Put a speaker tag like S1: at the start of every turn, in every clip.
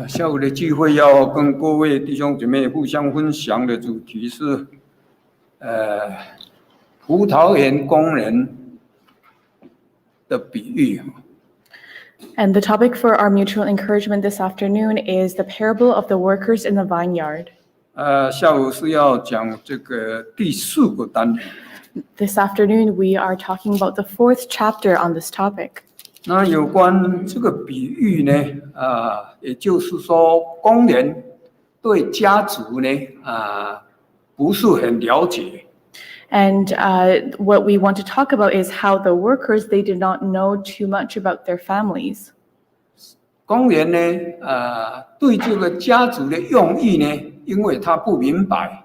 S1: 下午的聚会要跟各位弟兄姐妹互相分享的主题是，葡萄园工人的比喻。
S2: And the topic for our mutual encouragement this afternoon is the parable of the workers in the vineyard.
S1: 下午是要讲这个第4个单元。
S2: This afternoon, we are talking about the 4th chapter on this topic.
S1: 那有关这个比喻呢，也就是说，工人对家族呢，不是很了解。
S2: And what we want to talk about is how the workers, they did not know too much about their families.
S1: 工人呢，对这个家族的用意呢，因为他不明白。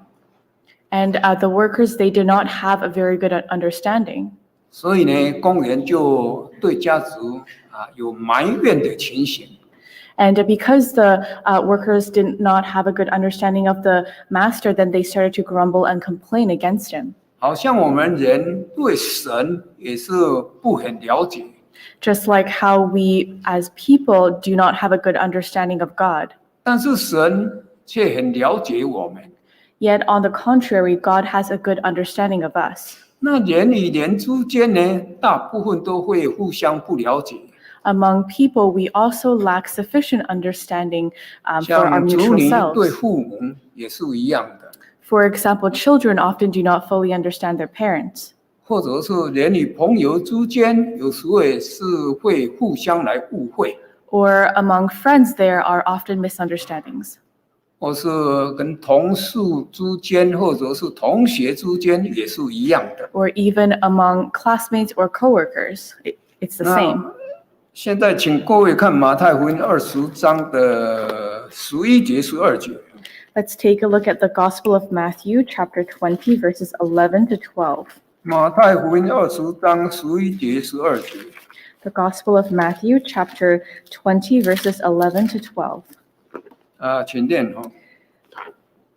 S2: And the workers, they did not have a very good understanding.
S1: 所以呢，工人就对家族有埋怨的情形。
S2: And because the workers did not have a good understanding of the master, then they started to grumble and complain against him.
S1: 好像我们人对神也是不很了解。
S2: Just like how we as people do not have a good understanding of God.
S1: 但是神却很了解我们。
S2: Yet on the contrary, God has a good understanding of us.
S1: 那人与人之间呢，大部分都会互相不了解。
S2: Among people, we also lack sufficient understanding for our
S1: 像子
S2: mutual
S1: 女
S2: selves.
S1: 对父母也是一样的。
S2: For example, children often do not fully understand their parents.
S1: 或者是人与朋友之间，有时候也是会互相来误会。
S2: Or among friends, there are often misunderstandings.
S1: 或是跟同事之间，或者是同学之间，也是一样的。
S2: Or even among classmates or coworkers, it's the same.
S1: 现在请各位看马太福音20章的11节、12节。
S2: Let's take a look at the Gospel of Matthew, chapter 20, verses 11 to 12.
S1: 马太福音20章11节、12节。
S2: The Gospel of Matthew, chapter 20, verses 11 to 12.
S1: 请念哈。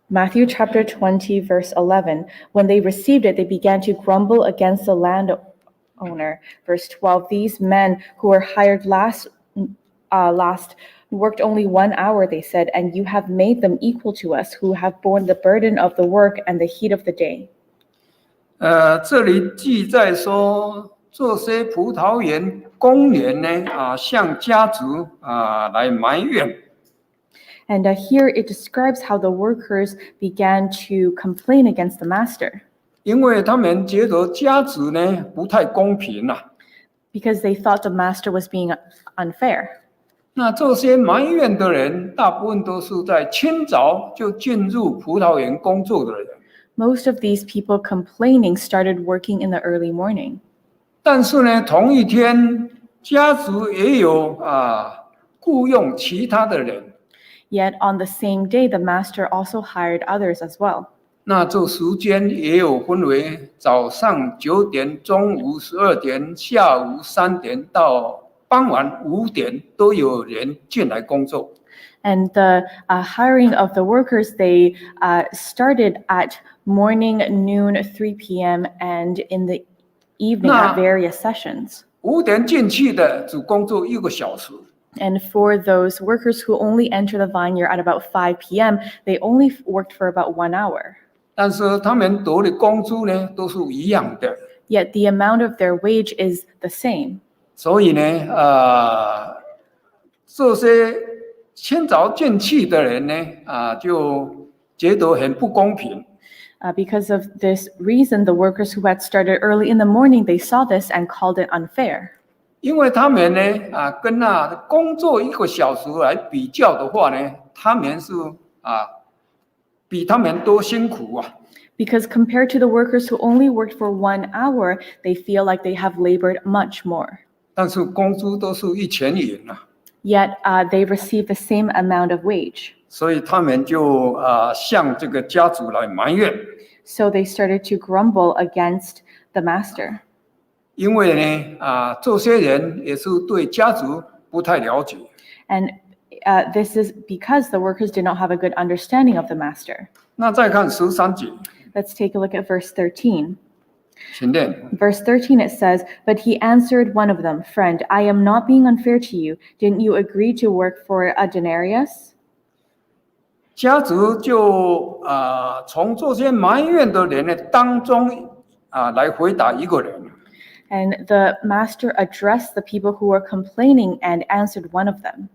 S2: Matthew chapter 20, verse 11. When they received it, they began to grumble against the landowner. Verse 12. These men who were hired last worked only 1 hour, they said, and you have made them equal to us, who have borne the burden of the work and the heat of the day.
S1: 这里记载说，这些葡萄园工人呢，向家族来埋怨。
S2: And here it describes how the workers began to complain against the master.
S1: 因为他们觉得家族呢不太公平啊。
S2: Because they thought the master was being unfair.
S1: 那这些埋怨的人，大部分都是在清早就进入葡萄园工作的人。
S2: Most of these people complaining started working in the early morning.
S1: 但是呢，同一天，家族也有雇佣其他的人。
S2: Yet on the same day, the master also hired others as well.
S1: 那这时间也有分为早上9点、中午12点、下午3点到傍晚5点，都有人进来工作。
S2: And the hiring of the workers, they started at morning, noon, 3 p.m. and in the evening at various sessions.
S1: 5点进去的只工作1个小时。
S2: And for those workers who only enter the vineyard at about 5 p.m., they only worked for about 1 hour.
S1: 但是他们得的工资呢，都是一样的。
S2: Yet the amount of their wage is the same. 所
S1: 以呢，这些清早进去的人呢，就觉得很不公平。
S2: Because of this reason, the workers who had started early in the morning, they saw this and called it unfair.
S1: 因为他们呢，跟工作1个小时来比较的话呢，他们是比他们多辛苦啊。
S2: Because compared to the workers who only worked for 1 hour, they feel like they have labored much more.
S1: 但是工资都是1000元啊。
S2: Yet they receive the same amount of wage.
S1: 所以他们就向这个家族来埋怨。
S2: So they started to grumble against the master.
S1: 因为呢，这些人也是对家族不太了解。
S2: And this is because the workers did not have a good understanding of the master.
S1: 那再看13节。
S2: Let's take a look at verse 13.
S1: 请念。
S2: Verse 13 it says, "But he answered one of them, 'Friend, I am not being unfair to you. Didn't you agree to work for a denarius?'"
S1: 家主就从这些埋怨的人的当中来回答一个人。
S2: And the master addressed the people who were complaining and answered one of them.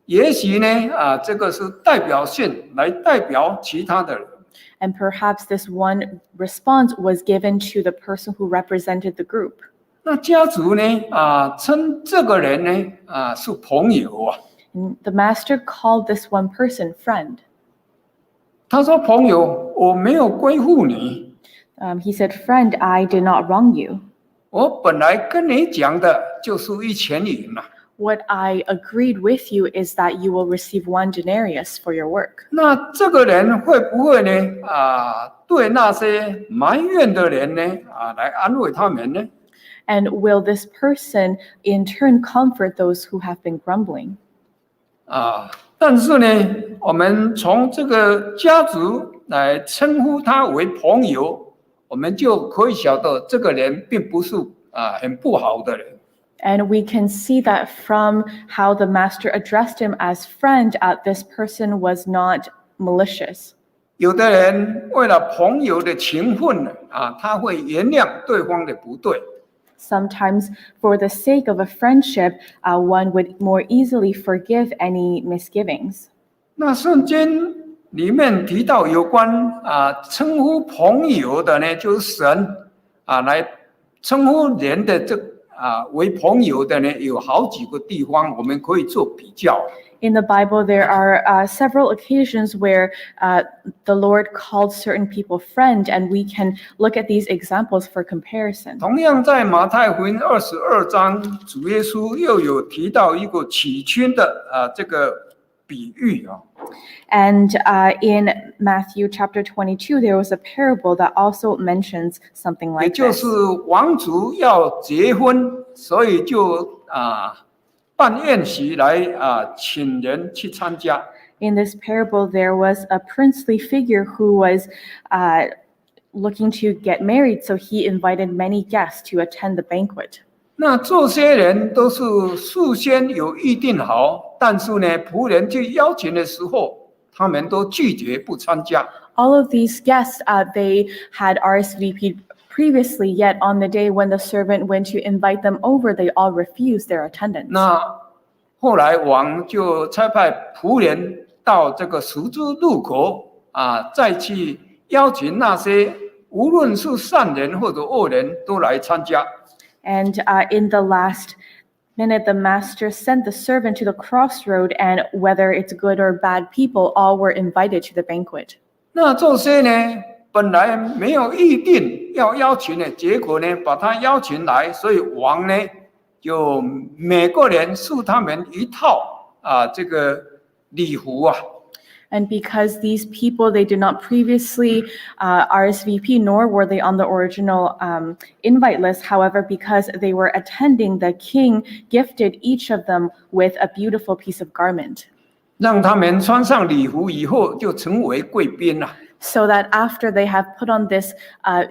S1: 也许呢这个是代表性来代表其他的人。
S2: And perhaps this one response was given to the person who represented the group.
S1: 那家主呢称这个人呢是朋友啊。
S2: And the master called this one person friend.
S1: 他说：“朋友，我没有归附你。
S2: He said, "Friend, I did not wrong you.
S1: 我本来跟你讲的就是1,000银嘛。
S2: What I agreed with you is that you will receive 1 denarius for your work."
S1: 那这个人会不会呢对那些埋怨的人呢来安慰他们呢？
S2: And will this person in turn comfort those who have been grumbling?
S1: 但是呢，我们从这个家族来称呼他为朋友，我们就可以晓得这个人并不是很不好的人。
S2: And we can see that from how the master addressed him as friend, this person was not malicious.
S1: 有的人为了朋友的情分他会原谅对方的不对。
S2: Sometimes, for the sake of a friendship, one would more easily forgive any misgivings.
S1: 那圣经里面提到有关称呼朋友的呢，就是神来称呼人的为朋友的呢，有好几个地方我们可以做比较。
S2: In the Bible, there are several occasions where the Lord called certain people friend, and we can look at these examples for comparison.
S1: 同样在马太福音22章，主耶稣又有提到一个娶亲的这个比喻。
S2: And in Matthew chapter 22, there was a parable that also mentions something
S1: 也
S2: like
S1: 就
S2: this.
S1: 是王族要结婚，所以就办宴席来请人去参加。
S2: In this parable, there was a princely figure who was looking to get married, so he invited many guests to attend the banquet.
S1: 那这些人都是事先有预定好，但是呢，仆人去邀请的时候，他们都拒绝不参加。
S2: All of these guests, they had RSVP'd previously, yet on the day when the servant went to invite them over, they all refused their attendance.
S1: 那后来王就差派仆人到这个十字路口再去邀请那些无论是善人或者恶人都来参加。
S2: And in the last minute, the master sent the servant to the crossroad, and whether it's good or bad people, all were invited to the banquet.
S1: 那这些呢，本来没有预定要邀请的，结果呢，把他邀请来，所以王呢，就每个人赐他们一套这个礼服啊。
S2: And because these people, they did not previously RSVP, nor were they on the original invite list. However, because they were attending, the king gifted each of them with a beautiful piece of garment.
S1: 让他们穿上礼服以后，就成为贵宾了。
S2: So that after they have put on this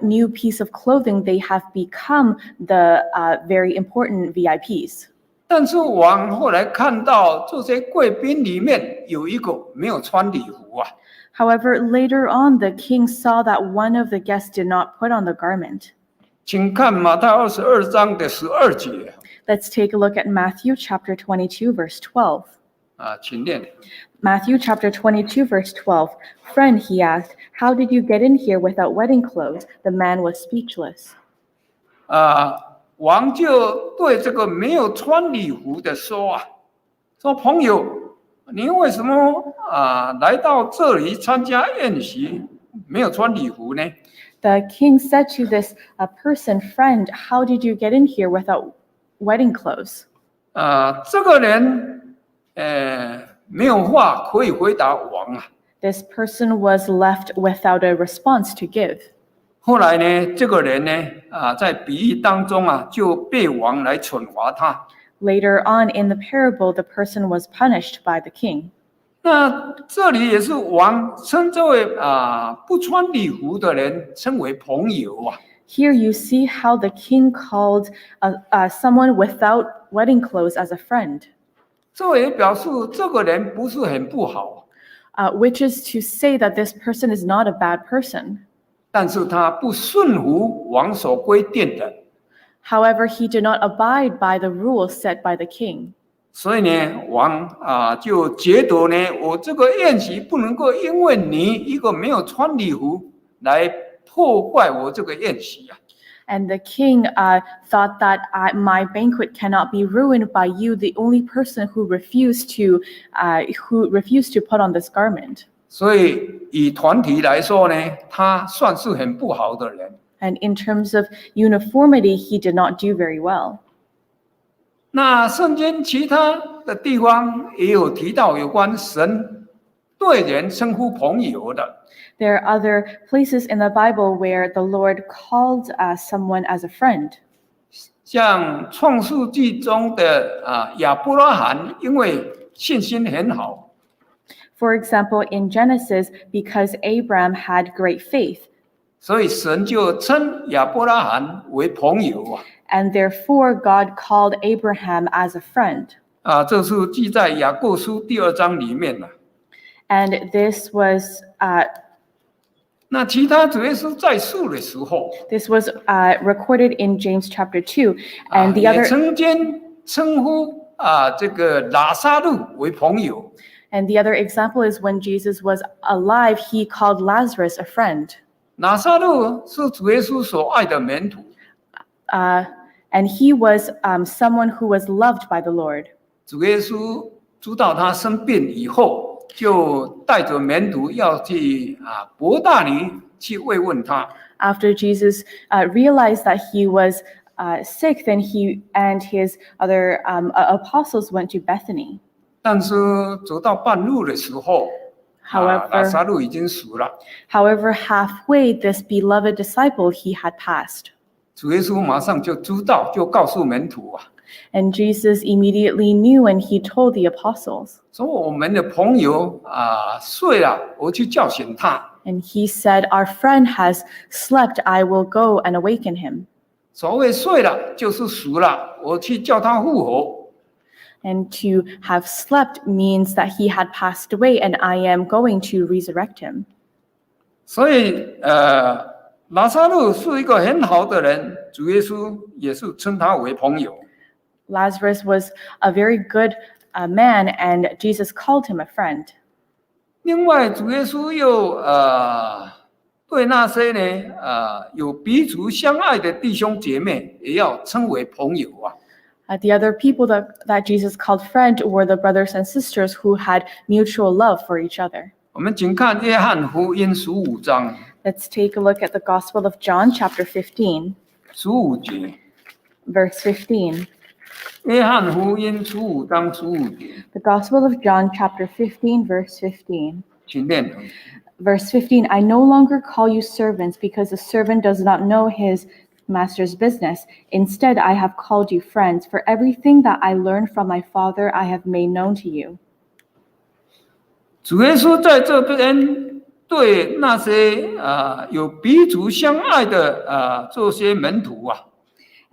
S2: new piece of clothing, they have become the very important VIPs.
S1: 但是王后来看到这些贵宾里面有一个没有穿礼服啊，
S2: However, later on, the king saw that one of the guests did not put on the garment.
S1: 请看马太22章的12节
S2: Let's take a look at Matthew chapter 22, verse 12.
S1: 请念。
S2: Matthew chapter 22, verse 12. "Friend," he asked, "how did you get in here without wedding clothes?" The man was speechless.
S1: 王就对这个没有穿礼服的说说朋友，你为什么来到这里参加宴席，没有穿礼服呢？
S2: The king said to this person, "Friend, how did you get in here without wedding clothes?"
S1: 这个人没有话可以回答王啊。
S2: This person was left without a response to give.
S1: 后来呢，这个人呢在比喻当中就被王来惩罚他。
S2: Later on in the parable, the person was punished by the king.
S1: 那这里也是王称这位不穿礼服的人称为朋友啊。
S2: Here you see how the king called someone without wedding clothes as a friend,
S1: 这也表示这个人不是很不好，
S2: which is to say that this person is not a bad person.
S1: 但是他不顺服王所规定的，
S2: However, he did not abide by the rules set by the king.
S1: 所以呢，王就觉得呢，我这个宴席不能够因为你一个没有穿礼服来破坏我这个宴席啊。
S2: And the king thought that my banquet cannot be ruined by you, the only person who refused to put on this garment.
S1: 所以以团体来说呢，他算是很不好的人。
S2: And in terms of uniformity, he did not do very well.
S1: 那圣经其他的地方也有提到有关神对人称呼朋友的。
S2: There are other places in the Bible where the Lord called someone as a friend.
S1: 像创世纪中的亚伯拉罕，因为信心很好，
S2: For example, in Genesis, because Abraham had great faith,
S1: 所以神就称亚伯拉罕为朋友啊。
S2: and therefore God called Abraham as a friend.
S1: 这是记在雅各书第2章里面了。
S2: And this was
S1: 那其他主耶稣在世的时候，
S2: recorded in James chapter 2, and the
S1: 也
S2: other
S1: 曾经称呼这个拉撒路为朋友。
S2: example is when Jesus was alive, he called Lazarus a friend.
S1: 拉撒路是主耶稣所爱的门徒，
S2: And he was someone who was loved by the Lord.
S1: 主耶稣知道他生病以后，就带着门徒要去伯大尼去慰问他。
S2: After Jesus realized that he was sick, then he and his other apostles went to Bethany.
S1: 但是走到半路的时候，拉撒路已经死了。
S2: However, halfway, this beloved disciple he had passed.
S1: 主耶稣马上就知道，就告诉门徒
S2: And Jesus immediately knew, and he told the apostles.
S1: 说我们的朋友睡了，我去叫醒他。
S2: And he said, "Our friend has slept. I will go and awaken him."
S1: 所谓睡了，就是死了，我去叫他复活。
S2: And to have slept means that he had passed away, and I am going to resurrect him.
S1: 所以拉撒路是一个很好的人，主耶稣也是称他为朋友。
S2: Lazarus was a very good man, and Jesus called him a friend.
S1: 另外，主耶稣又对那些呢有彼此相爱的弟兄姐妹，也要称为朋友啊。
S2: The other people that Jesus called friend were the brothers and sisters who had mutual love for each other.
S1: 我们请看约翰福音15章
S2: Let's take a look at the Gospel of John, chapter 15,
S1: 15节。
S2: verse 15.
S1: 约翰福音15章15节，
S2: The Gospel of John, chapter 15, verse 15.
S1: 请念。
S2: Verse 15, I no longer call you servants, because the servant does not know his master's business. Instead, I have called you friends, for everything that I learned from my Father I have made known to you.
S1: 主耶稣在这边对那些有彼此相爱的这些门徒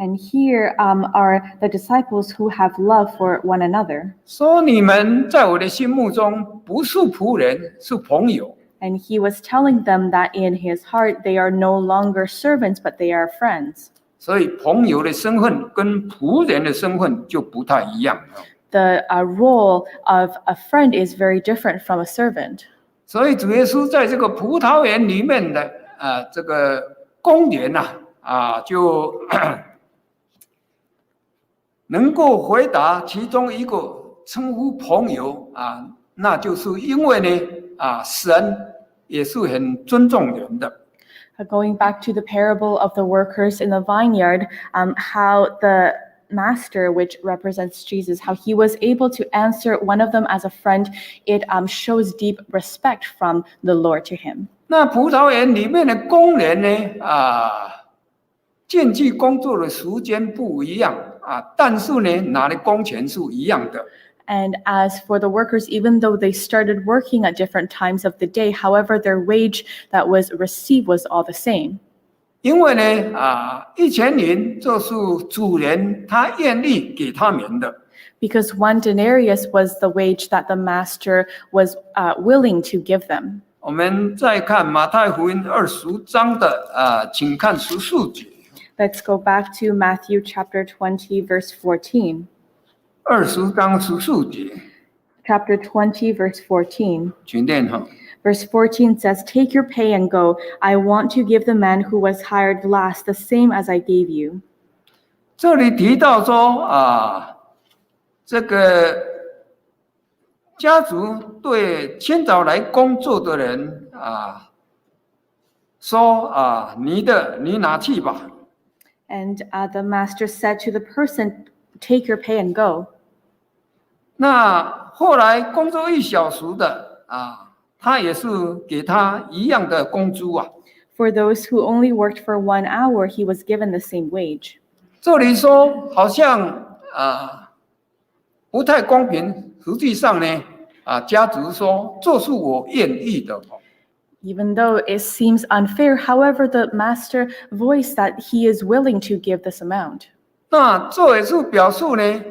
S2: And here are the disciples who have love for one another.
S1: 说你们在我的心目中不是仆人，是朋友。
S2: And he was telling them that in his heart they are no longer servants, but they are friends.
S1: 所以朋友的身份跟仆人的身份就不太一样。
S2: The role of a friend is very different from a servant.
S1: 所以主耶稣在这个葡萄园里面的这个公园就能够回答其中一个称呼朋友那就是因为呢神也是很尊重人的。
S2: Going back to the parable of the workers in the vineyard, how the master, which represents Jesus, how he was able to answer one of them as a friend, it shows deep respect from the Lord to him.
S1: 那葡萄园里面的工人呢进去工作的时间不一样但是呢拿的工钱是一样的。
S2: And as for the workers, even though they started working at different times of the day, however, their wage that was received was all the same.
S1: 因为呢1000银就是主人他愿意给他们的。
S2: Because 1 denarius was the wage that the master was willing to give them.
S1: 我们再看马太福音20章的请看14节。
S2: Let's go back to Matthew chapter 20, verse 14.
S1: 20章14节。
S2: Chapter 20, verse 14.
S1: 请念哈。
S2: Verse 14 says, "Take your pay and go. I want to give the man who was hired last the same as I gave you."
S1: 这里提到说这个家族对清早来工作的人说你拿去吧。
S2: And the master said to the person, "Take your pay and go."
S1: 那后来工作1小时的他也是给他一样的工资啊。
S2: For those who only worked for 1 hour, he was given the same wage.
S1: 这里说好像不太公平，实际上呢家族说这是我愿意的。
S2: Even though it seems unfair, however, the master voiced that he is willing to give this amount.
S1: 那这也是表示呢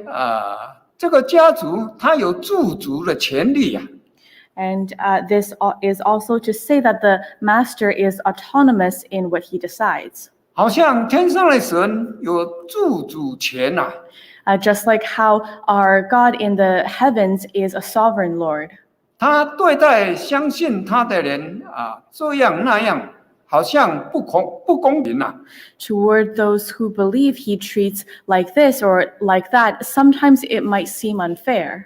S1: 这个家族他有自主的权利啊。
S2: And this is also to say that the master is autonomous in what he decides.
S1: 好像天上的神有自主权啊。
S2: Just like how our God in the heavens is a sovereign Lord.
S1: 他对待相信他的人这样那样，好像不公平啊。
S2: Toward those who believe, he treats like this or like that. Sometimes it might seem unfair.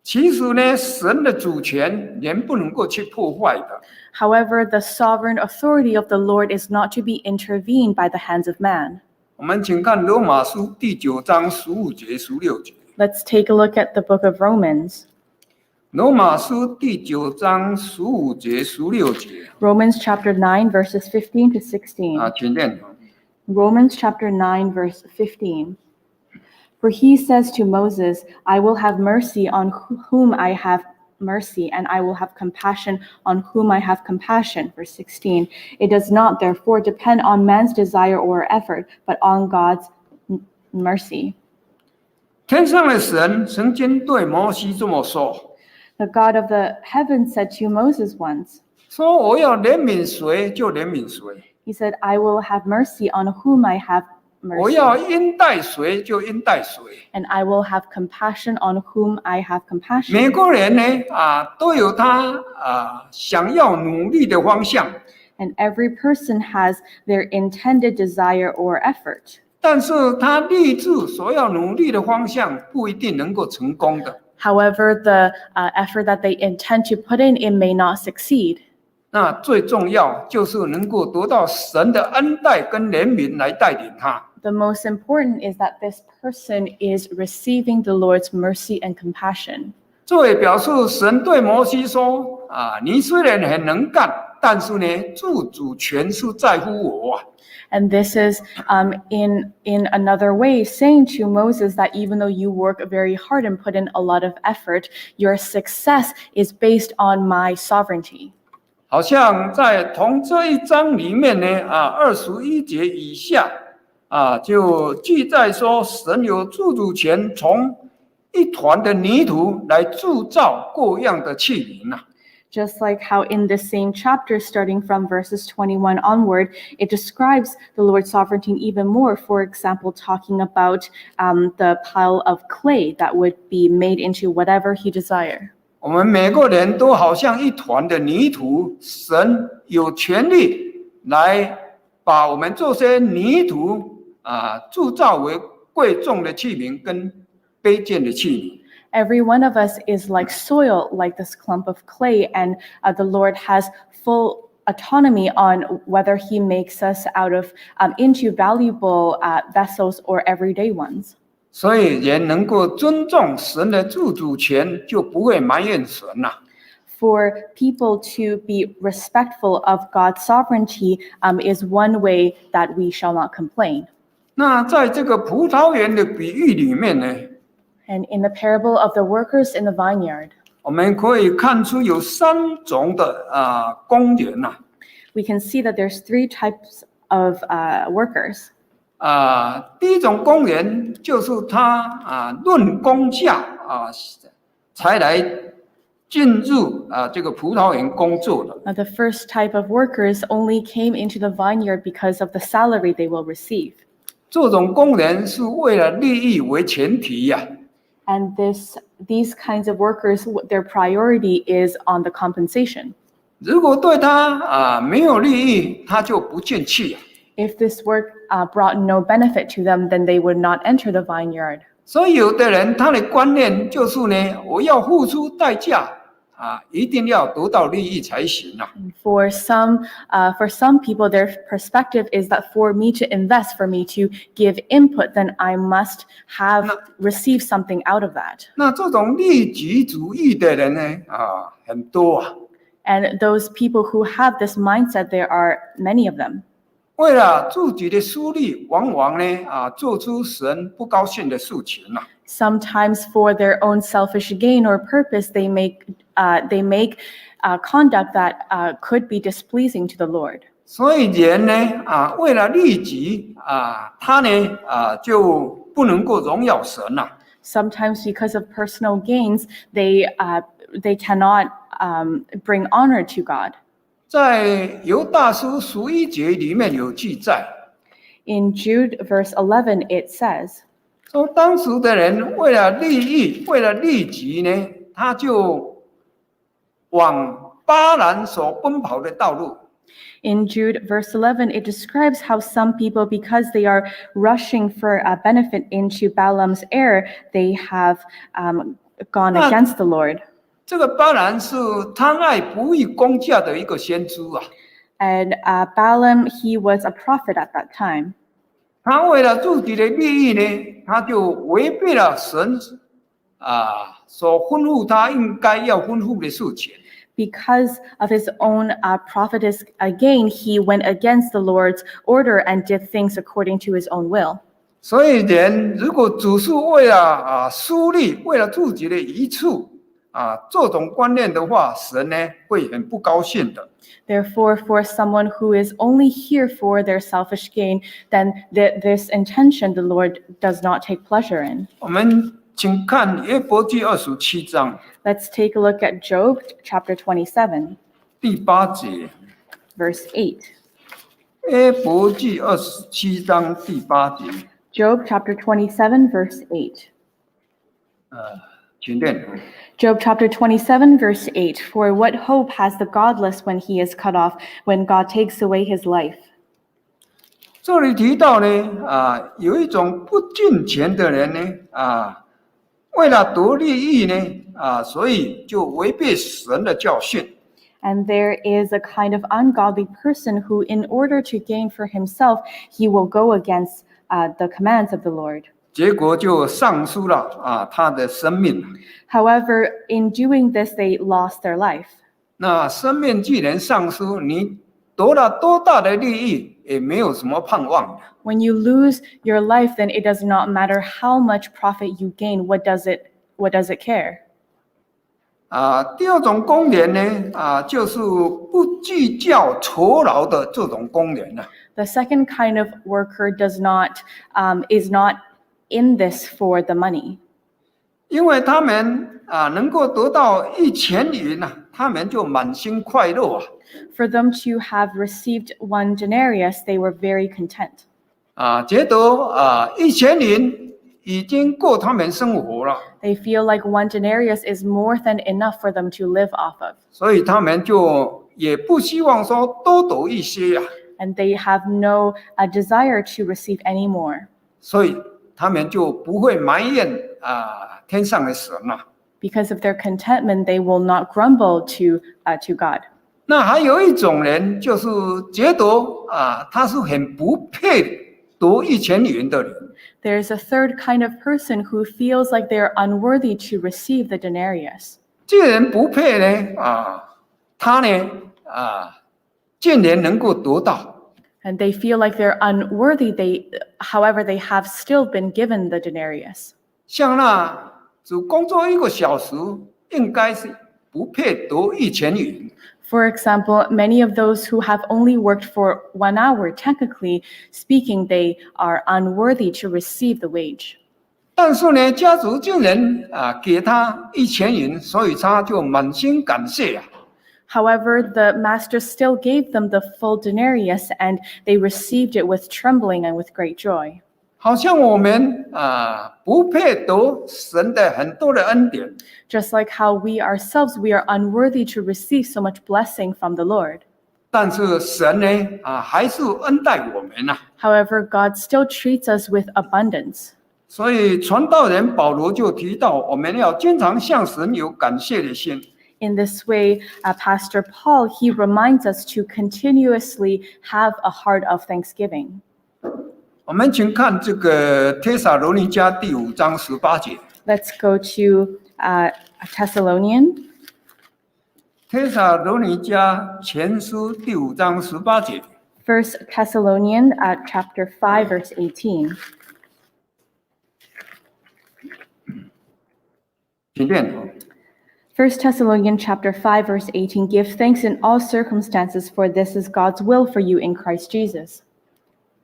S1: 其实呢，神的主权人不能够去破坏的。
S2: However, the sovereign authority of the Lord is not to be intervened by the hands of man.
S1: 我们请看罗马书第9章15节、16节。
S2: Let's take a look at the book of Romans.
S1: 罗马书第9章15节、16节。
S2: Romans chapter 9, verses 15 to 16.
S1: 请念。
S2: Romans chapter 9, verse 15. For he says to Moses, "I will have mercy on whom I have mercy, and I will have compassion on whom I have compassion." Verse 16. It does not, therefore, depend on man's desire or effort, but on God's mercy.
S1: 天上的神曾经对摩西这么说。
S2: The God of the heavens said to Moses once,
S1: 说我要怜悯谁就怜悯谁。
S2: He said, "I will have mercy on whom I have mercy.
S1: 我要恩待谁就恩待谁。
S2: And I will have compassion on whom I have compassion."
S1: 每个人呢都有他想要努力的方向。
S2: And every person has their intended desire or effort.
S1: 但是他立志所要努力的方向不一定能够成功的。
S2: However, the effort that they intend to put in, it may not succeed.
S1: 那最重要就是能够得到神的恩待跟怜悯来带领他。
S2: The most important is that this person is receiving the Lord's mercy and compassion.
S1: 这也表示神对摩西说你虽然很能干，但是呢自主权是在乎我。
S2: And this is in another way saying to Moses that even though you work very hard and put in a lot of effort, your success is based on my sovereignty.
S1: 好像在同这一章里面呢21节以下就记载说神有自主权从一团的泥土来铸造各样的器皿啊。
S2: Just like how in the same chapter, starting from verses 21 onward, it describes the Lord's sovereignty even more. For example, talking about the pile of clay that would be made into whatever he desired.
S1: 我们每个人都好像一团的泥土，神有权利来把我们这些泥土铸造为贵重的器皿跟卑贱的器皿。
S2: Every one of us is like soil, like this clump of clay, and the Lord has full autonomy on whether he makes us out of into valuable vessels or everyday ones.
S1: 所以人能够尊重神的自主权，就不会埋怨神了。
S2: For people to be respectful of God's sovereignty is one way that we shall not complain.
S1: 那在这个葡萄园的比喻里面呢？
S2: And in the parable of the workers in the vineyard,
S1: 我们可以看出有3种的工人啊。
S2: We can see that there's 3 types workers.
S1: 第一种工人就是他论功价才来进入这个葡萄园工作的。
S2: The first type of workers only came into the vineyard because of the salary they will receive.
S1: 这种工人是为了利益为前提呀。
S2: And these kinds of workers, their priority is on the compensation.
S1: 如果对他没有利益，他就不进去。
S2: If this work brought no benefit to them, then they would not enter the vineyard.
S1: 所以有的人他的观念就是呢，我要付出代价一定要得到利益才行啊。
S2: For some people, their perspective is that for me to invest, for me to give input, then I must have received something out of that.
S1: 那这种利己主义的人呢，很多啊。
S2: And those people who have this mindset, there are many of them.
S1: 为了自己的私利，往往呢做出神不高兴的事情啊。
S2: Sometimes for their own selfish gain or purpose, they make conduct that could be displeasing to the Lord.
S1: 所以人呢为了利己他呢就不能够荣耀神啊。
S2: Sometimes because of personal gains, they cannot bring honor to God.
S1: 在犹大书11节里面有记载。
S2: In Jude verse 11, it says,
S1: 说当时的人为了利益，为了利己呢，他就往巴兰所奔跑的道路。
S2: In Jude verse 11, it describes how some people, because they are rushing for a benefit into Balaam's error, they have gone against the Lord.
S1: 这个巴兰是贪爱不义公价的一个先知啊。
S2: And Balaam, he was a prophet at that time.
S1: 他为了自己的利益呢，他就违背了神所吩咐他应该要吩咐的事情。
S2: Because of his own prophetess gain, he went against the Lord's order and did things according to his own will.
S1: 所以人如果只是为了私利，为了自己的益处这种观念的话，神呢会很不高兴的。
S2: Therefore, for someone who is only here for their selfish gain, then this intention the Lord does not take pleasure in.
S1: 我们请看约伯记27章。
S2: Let's take a look at Job chapter 27,
S1: 第8节。
S2: verse 8.
S1: 约伯记27章第8节。
S2: Job chapter 27, verse 8.
S1: 请念。
S2: Job chapter 27, verse 8. For what hope has the godless when he is cut off, when God takes away his life?
S1: 这里提到呢，有一种不敬虔的人呢，为了得利益呢，所以就违背神的教训。
S2: And there is a kind of ungodly person who, in order to gain for himself, he will go against the commands of the Lord.
S1: 结果就丧失了他的生命。
S2: However, in doing this, they lost their life.
S1: 那生命既然丧失，你得了多大的利益，也没有什么盼望。
S2: When you lose your life, then it does not matter how much profit you gain. What does it care?
S1: 第二种工人呢，就是不计较酬劳的这种工人啊。
S2: The second kind of worker is not in this for the money.
S1: 因为他们能够得到1000银他们就满心快乐啊。
S2: For them to have received 1 denarius, they were very content.
S1: 觉得1000银已经够他们生活了。
S2: They feel like 1 denarius is more than enough for them to live off of.
S1: 所以他们就也不希望说多得一些啊。
S2: And they have no desire to receive any more.
S1: 所以他们就不会埋怨天上的神啊。
S2: Because of their contentment, they will not grumble to God.
S1: 那还有一种人，就是觉得他是很不配得1000银的人。
S2: There's a third kind of person who feels like they're unworthy to receive the denarius.
S1: 既然不配呢，他呢竟然能够得到。
S2: And they feel like they're unworthy. However, they have still been given the denarius.
S1: 像那只工作1个小时，应该是不配得1000银。
S2: For example, many of those who have only worked for 1 hour, technically speaking, they are unworthy to receive the wage.
S1: 但是呢，家主竟然给他1000银，所以他就满心感谢啊。
S2: However, the master still gave them the full denarius, and they received it with trembling and with great joy.
S1: 好像我们不配得神的很多的恩典，
S2: Just like how we ourselves, we are unworthy to receive so much blessing from the Lord.
S1: 但是神呢还是恩待我们呐。
S2: However, God still treats us with abundance.
S1: 所以传道人保罗就提到，我们要经常向神有感谢的心。
S2: In this way, Pastor Paul, he reminds us to continuously have a heart of thanksgiving.
S1: 我们请看这个帖撒罗尼迦第5章18节。
S2: Let's go to Thessalonian.
S1: 帖撒罗尼迦前书第5章18节。
S2: First Thessalonian chapter 5, verse 18.
S1: 请念。
S2: First Thessalonians chapter 5, verse 18. Give thanks in all circumstances, for this is God's will for you in Christ Jesus.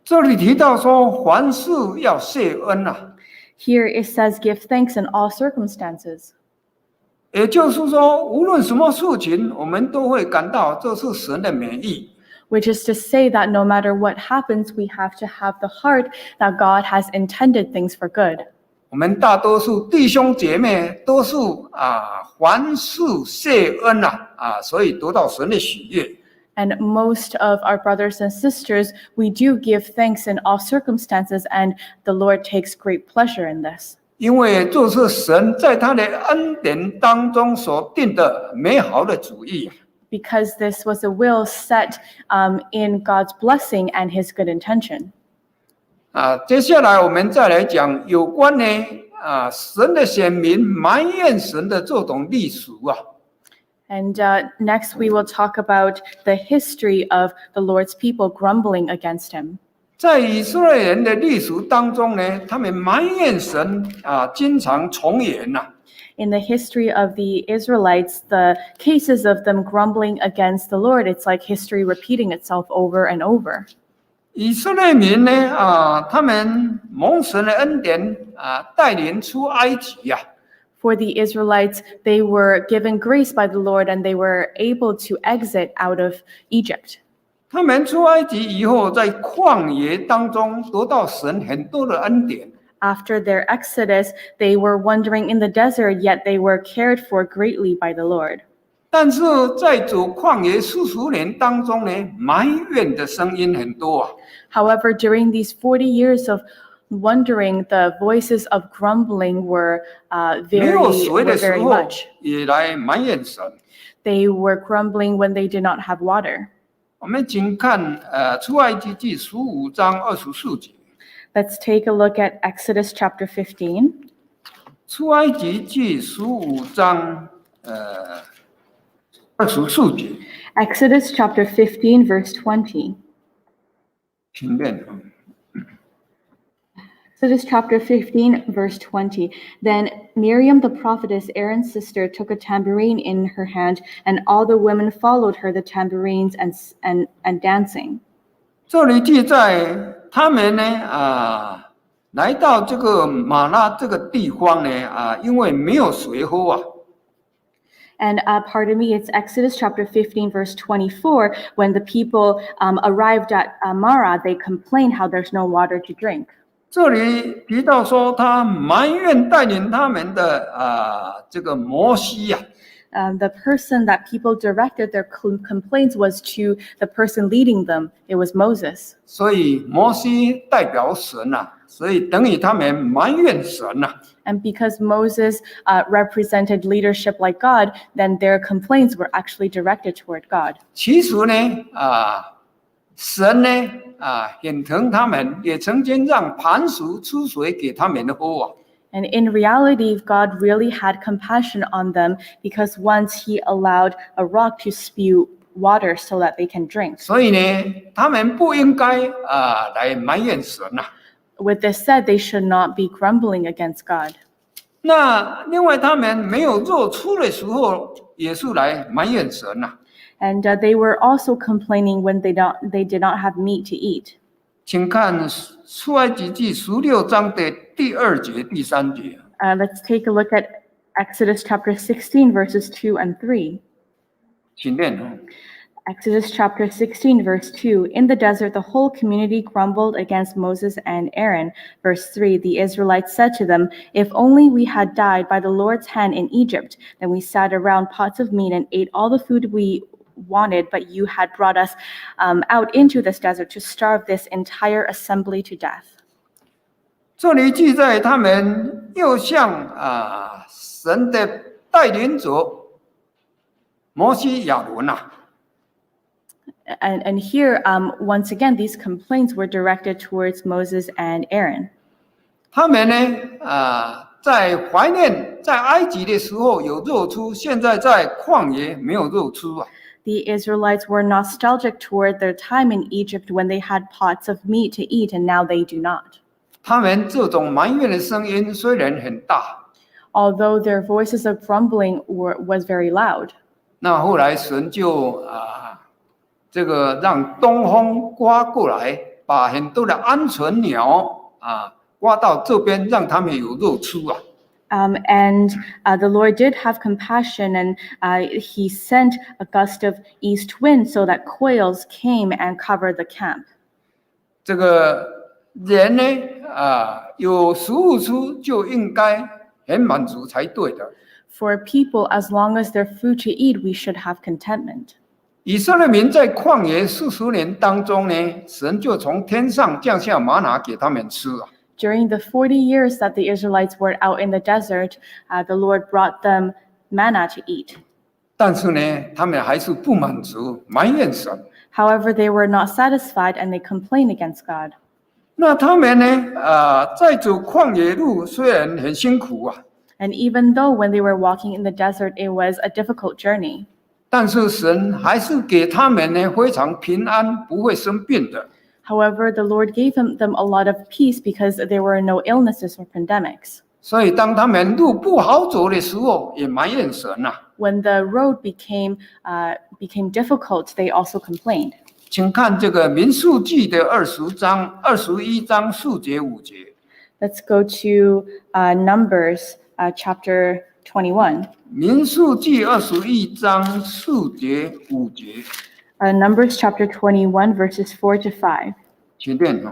S1: 这里提到说，凡事要谢恩啊，
S2: Here it says, give thanks in all circumstances.
S1: 也就是说，无论什么事情，我们都会感到这是神的美意。
S2: Which is to say that no matter what happens, we have to have the heart that God has intended things for good.
S1: 我们大多数弟兄姐妹都是凡事谢恩所以得到神的喜悦。
S2: And most of our brothers and sisters, we do give thanks in all circumstances, and the Lord takes great pleasure in this.
S1: 因为这是神在他的恩典当中所定的美好的主意。
S2: Because this was a will set in God's blessing and his good intention.
S1: 接下来我们再来讲有关呢神的选民埋怨神的这种历史啊。
S2: And next we will talk about the history of the Lord's people grumbling against him.
S1: 在以色列人的历史当中呢，他们埋怨神经常重演呐。
S2: In the history of the Israelites, the cases of them grumbling against the Lord, it's like history repeating itself over and over.
S1: 以色列民呢他们蒙神的恩典带领出埃及呀。
S2: For the Israelites, they were given grace by the Lord and they were able to exit out of Egypt.
S1: 他们出埃及以后，在旷野当中得到神很多的恩典。
S2: After their exodus, they were wandering in the desert, yet they were cared for greatly by the Lord.
S1: 但是在走旷野40年当中呢，埋怨的声音很多啊。
S2: However, during these 40 years of wandering, the voices of grumbling were
S1: 没有水的
S2: very
S1: 时候
S2: much.
S1: 也来埋怨神。
S2: They were grumbling when they did not have water.
S1: 我们请看出埃及记15章24节。
S2: Let's take a look at Exodus chapter 15.
S1: 出埃及记15章24节。
S2: Exodus chapter 15, verse 20.
S1: 请念。
S2: Exodus chapter 15, verse 20. Then Miriam the prophetess, Aaron's sister, took a tambourine in her hand, and all the women followed her, the tambourines and dancing.
S1: 这里记载他们呢来到这个马拉这个地方呢因为没有水喝啊。
S2: And pardon me, it's Exodus chapter 15, verse 24. When the people arrived at Marah, they complained how there's no water to drink.
S1: 这里提到说，他埋怨带领他们的这个摩西呀。
S2: The person that people directed their complaints was to the person leading them. It was Moses.
S1: 所以摩西代表神啊，所以等于他们埋怨神啊。
S2: And because Moses represented leadership like God, then their complaints were actually directed toward God.
S1: 其实呢神呢很疼他们，也曾经让磐石出水给他们喝啊。
S2: And in reality, God really had compassion on them because once he allowed a rock to spew water so that they can drink.
S1: 所以呢，他们不应该来埋怨神啊。
S2: With this said, they should not be grumbling against God.
S1: 那另外，他们没有做出的时候，也是来埋怨神呐、
S2: And they were also complaining when they did not have meat to eat.
S1: 请看出埃及记16章的第2节、第3节。
S2: Let's take a look at Exodus chapter 16, verses 2 and 3.
S1: 请念。
S2: Exodus chapter 16, verse 2. In the desert, the whole community grumbled against Moses and Aaron. Verse 3. The Israelites said to them, "If only we had died by the Lord's hand in Egypt, then we sat around pots of meat and ate all the food we wanted, but you had brought us out into this desert to starve this entire assembly to death."
S1: 这里记载他们又向神的带领者摩西亚伦呐。
S2: And here, once again, these complaints were directed towards Moses and Aaron.
S1: 他们呢，在怀念在埃及的时候有肉吃，现在在旷野没有肉吃啊。
S2: The Israelites were nostalgic toward their time in Egypt when they had pots of meat to eat, and now they do not.
S1: 他们这种埋怨的声音虽然很大，
S2: Although their voices of grumbling was very loud.
S1: 那后来神就这个让东风刮过来，把很多的鹌鹑鸟刮到这边，让他们有肉吃啊。
S2: And the Lord did have compassion, and he sent a gust of east wind so that quails came and covered the camp.
S1: 这个人呢，有食物吃就应该很满足才对的。
S2: For people, as long as there's food to eat, we should have contentment.
S1: 以色列民在旷野40年当中呢，神就从天上降下玛拿给他们吃啊。
S2: During the 40 years that the Israelites were out in the desert, the Lord brought them manna to eat.
S1: 但是呢，他们还是不满足，埋怨神。
S2: However, they were not satisfied and they complained against God.
S1: 那他们呢，在走旷野路虽然很辛苦啊，
S2: And even though when they were walking in the desert, it was a difficult journey,
S1: 但是神还是给他们呢非常平安，不会生病的。
S2: however, the Lord gave them a lot of peace because there were no illnesses or pandemics.
S1: 所以当他们路不好走的时候，也埋怨神呐。
S2: When the road became difficult, they also complained.
S1: 请看这个民数记的21章4节5节。
S2: Let's go to Numbers chapter 21.
S1: 民数记21章4节5节。
S2: Numbers chapter 21, verses 4 to 5.
S1: 请念。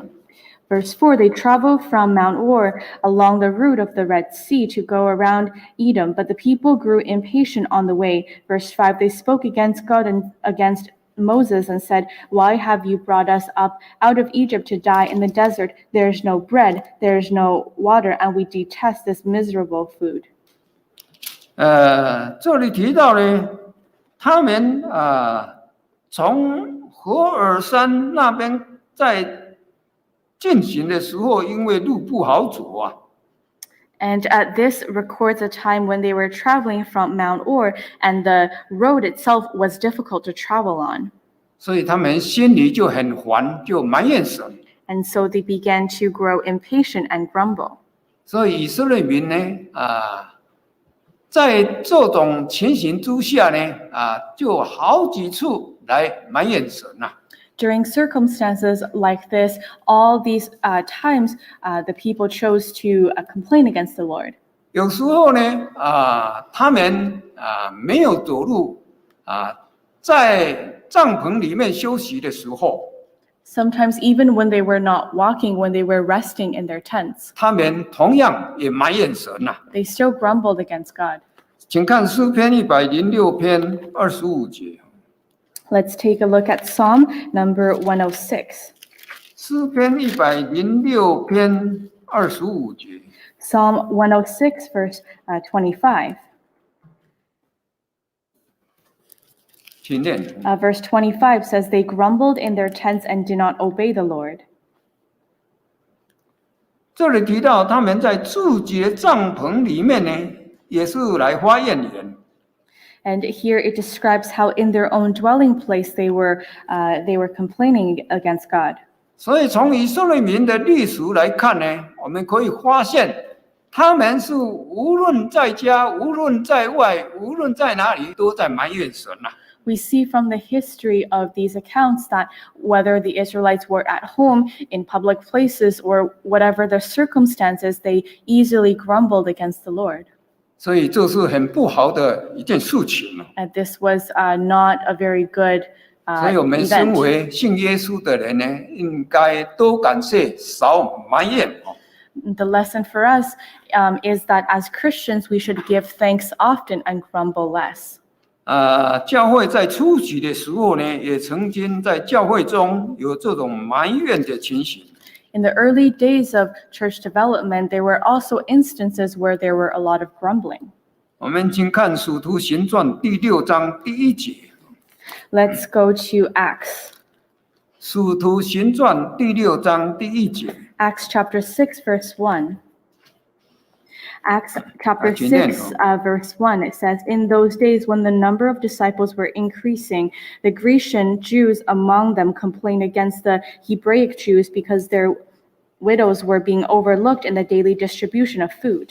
S2: Verse 4, they traveled from Mount Or along the route of the Red Sea to go around Edom, but the people grew impatient on the way. Verse 5, they spoke against God and against Moses and said, "Why have you brought us up out of Egypt to die in the desert? There is no bread, there is no water, and we detest this miserable food."
S1: 这里提到呢，他们从何尔山那边在进行的时候，因为路不好走啊。
S2: And this records a time when they were traveling from Mount Or, and the road itself was difficult to travel on.
S1: 所以他们心里就很烦，就埋怨神。
S2: And so they began to grow impatient and grumble.
S1: 所以以色列民呢，在这种情形之下呢，就好几次来埋怨神呐。
S2: During circumstances like this, all these times, the people chose to complain against the Lord.
S1: 有时候呢，他们没有走路，在帐篷里面休息的时候，
S2: Sometimes even when they were not walking, when they were resting in their tents,
S1: 他们同样也埋怨神呐。
S2: they still grumbled against God.
S1: 请看诗篇106篇25节。
S2: Let's take a look at Psalm number 106.
S1: 诗篇106篇25节。
S2: Psalm 106, verse 25.
S1: 请念。
S2: Verse 25 says, "They grumbled in their tents and did not obey the Lord."
S1: 这里提到他们在自己的帐篷里面呢，也是来发怨言。
S2: And here it describes how in their own dwelling place they were complaining against God.
S1: 所以从以色列民的历史来看呢，我们可以发现，他们是无论在家，无论在外，无论在哪里，都在埋怨神啊。
S2: We see from the history of these accounts that whether the Israelites were at home, in public places, or whatever the circumstances, they easily grumbled against the Lord.
S1: 所以这是很不好的一件事情啊。
S2: And this was not a very good
S1: 所以我们身
S2: event.
S1: 为信耶稣的人呢，应该多感谢，少埋怨哦。
S2: The lesson for us is that as Christians, we should give thanks often and grumble less.
S1: 教会在初期的时候呢，也曾经在教会中有这种埋怨的情形。
S2: In the early days of church development, there were also instances where there were a lot of grumbling.
S1: 我们请看《使徒行传》第6章第1节。
S2: Let's go to Acts.
S1: 使徒行传第6章第1节。
S2: Acts chapter 6, verse 1. Acts chapter 6, verse 1, it says, "In those days when the number of disciples were increasing, the Grecian Jews among them complained against the Hebraic Jews because their widows were being overlooked in the daily distribution of food."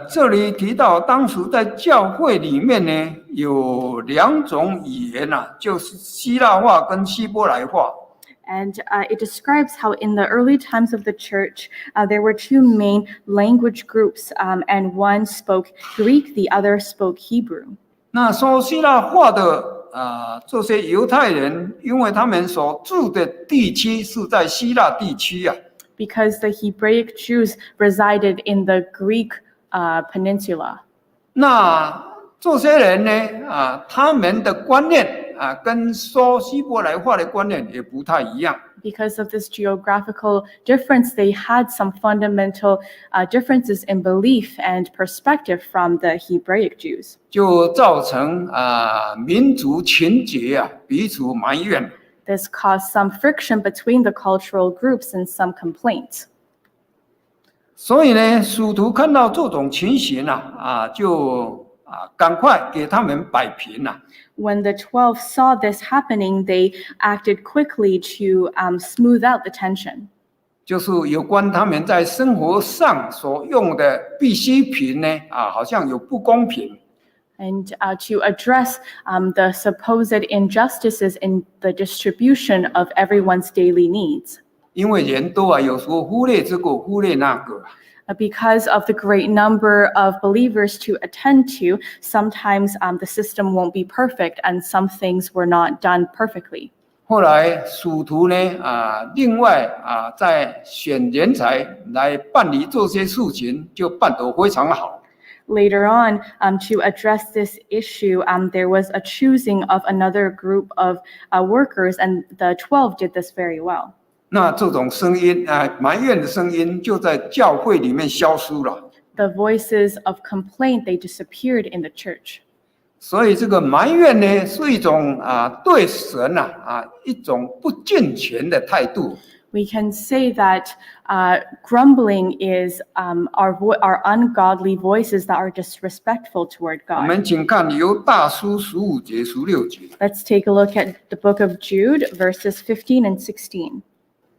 S1: 这里提到当时在教会里面呢，有2种语言啊，就是希腊话跟希伯来话。
S2: And it describes how in the early times of the church, there were two main language groups, and one spoke Greek, the other spoke Hebrew.
S1: 那说希腊话的这些犹太人，因为他们所住的地区是在希腊地区啊。
S2: Because the Hebraic Jews resided in the Greek peninsula.
S1: 那这些人呢，他们的观念跟说希伯来话的观念也不太一样。
S2: Because of this geographical difference, they had some fundamental differences in belief and perspective from the Hebraic Jews.
S1: 就造成民族情结彼此埋怨。
S2: This caused some friction between the cultural groups and some complaints.
S1: 所以呢，使徒看到这种情形就赶快给他们摆平了。
S2: When the 12 saw this happening, they acted quickly to smooth out the tension.
S1: 就是有关他们在生活上所用的必需品呢，好像有不公平。
S2: And to address the supposed injustices in the distribution of everyone's daily needs.
S1: 因为人都有时候忽略这个，忽略那个。
S2: Because of the great number of believers to attend to, sometimes the system won't be perfect and some things were not done perfectly.
S1: 后来使徒呢，另外再选人才来办理这些事情，就办得非常好。
S2: Later on, to address this issue, there was a choosing of another group of workers, and the 12 did this very well.
S1: 那这种声音埋怨的声音就在教会里面消失了。
S2: The voices of complaint, they disappeared in the church.
S1: 所以这个埋怨呢，是一种对神一种不敬虔的态度。
S2: We can say that grumbling is our ungodly voices that are disrespectful toward
S1: 我
S2: God.
S1: 们请看犹大书15节、16节。
S2: Let's take a look at the book of Jude, verses 15 and 16.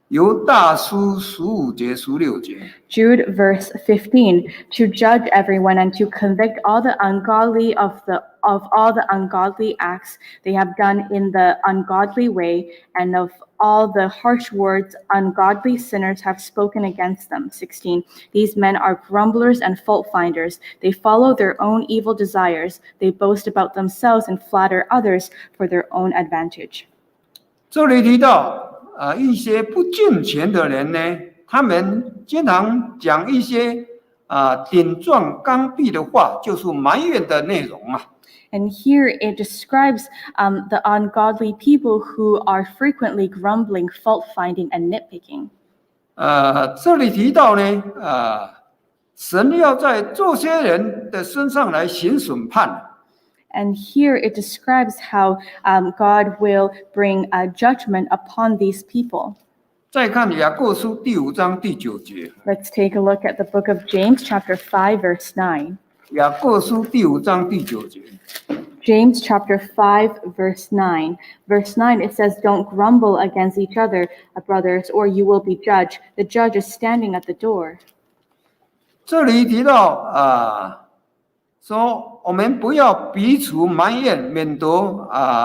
S1: 犹大书15节、16节。
S2: Jude, verse 15, to judge everyone and to convict all the ungodly of all the ungodly acts they have done in the ungodly way, and of all the harsh words ungodly sinners have spoken against them. 16, these men are grumblers and fault finders. They follow their own evil desires. They boast about themselves and flatter others for their own advantage.
S1: 这里提到一些不敬虔的人呢，他们经常讲一些顶撞刚愎的话，就是埋怨的内容啊。
S2: And here it describes the ungodly people who are frequently grumbling, fault-finding, and nitpicking.
S1: 这里提到呢，神要在这些人的身上来行审判。
S2: And here it describes how God will bring a judgment upon these people.
S1: 再看雅各书第5章第9节。
S2: Let's take a look at the book of James, chapter 5, verse 9.
S1: 雅各书第5章第9节。
S2: James chapter 5, verse 9. Verse 9, it says, "Don't grumble against each other, brothers, or you will be judged. The judge is standing at the door."
S1: 这里提到说我们不要彼此埋怨，免得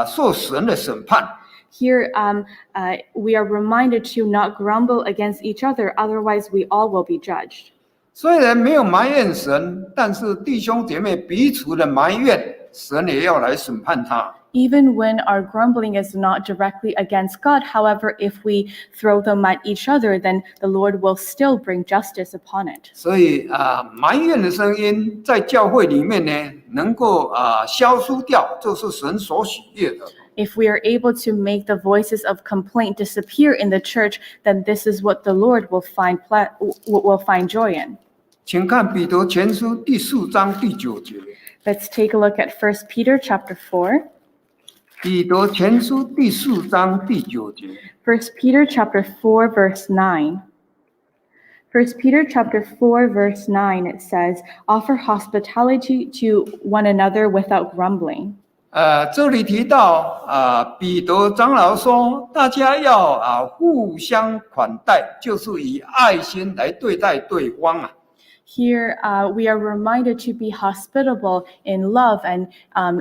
S1: 受神的审判。
S2: Here, we are reminded to not grumble against each other, otherwise we all will be judged.
S1: 虽然没有埋怨神，但是弟兄姐妹彼此的埋怨，神也要来审判他。
S2: Even when our grumbling is not directly against God, however, if we throw them at each other, then the Lord will still bring justice upon it.
S1: 所以埋怨的声音在教会里面呢，能够消除掉，就是神所喜悦的。
S2: If we are able to make the voices of complaint disappear in the church, then this is what the Lord will find joy in.
S1: 请看彼得前书第4章第9节。
S2: Let's take a look at 1 Peter chapter 4.
S1: 彼得前书第4章第9节。
S2: 1 Peter chapter 4 verse 9. 1 Peter chapter 4 verse 9, it says, "Offer hospitality to one another without grumbling."
S1: 这里提到彼得长老说，大家要互相款待，就是以爱心来对待对方。
S2: Here, we are reminded to be hospitable in love and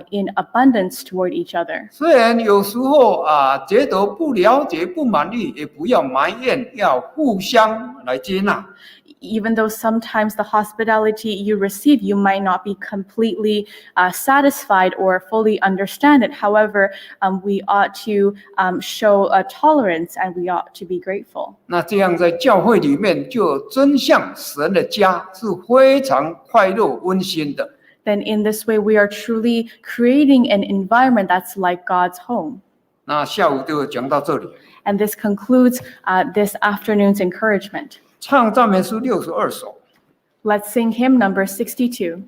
S2: in abundance toward each other.
S1: 虽然有时候觉得不了解、不满意，也不要埋怨，要互相来接纳。
S2: Even though sometimes the hospitality you receive, you might not be completely satisfied or fully understand it. However, we ought to show a tolerance and we ought to be grateful.
S1: 那这样在教会里面，就真像神的家，是非常快乐、温馨的。
S2: Then in this way, we are truly creating an environment that's like God's home.
S1: 那下午就讲到这里。
S2: And this concludes this afternoon's encouragement.
S1: 唱赞美诗62首。
S2: Let's sing hymn number 62.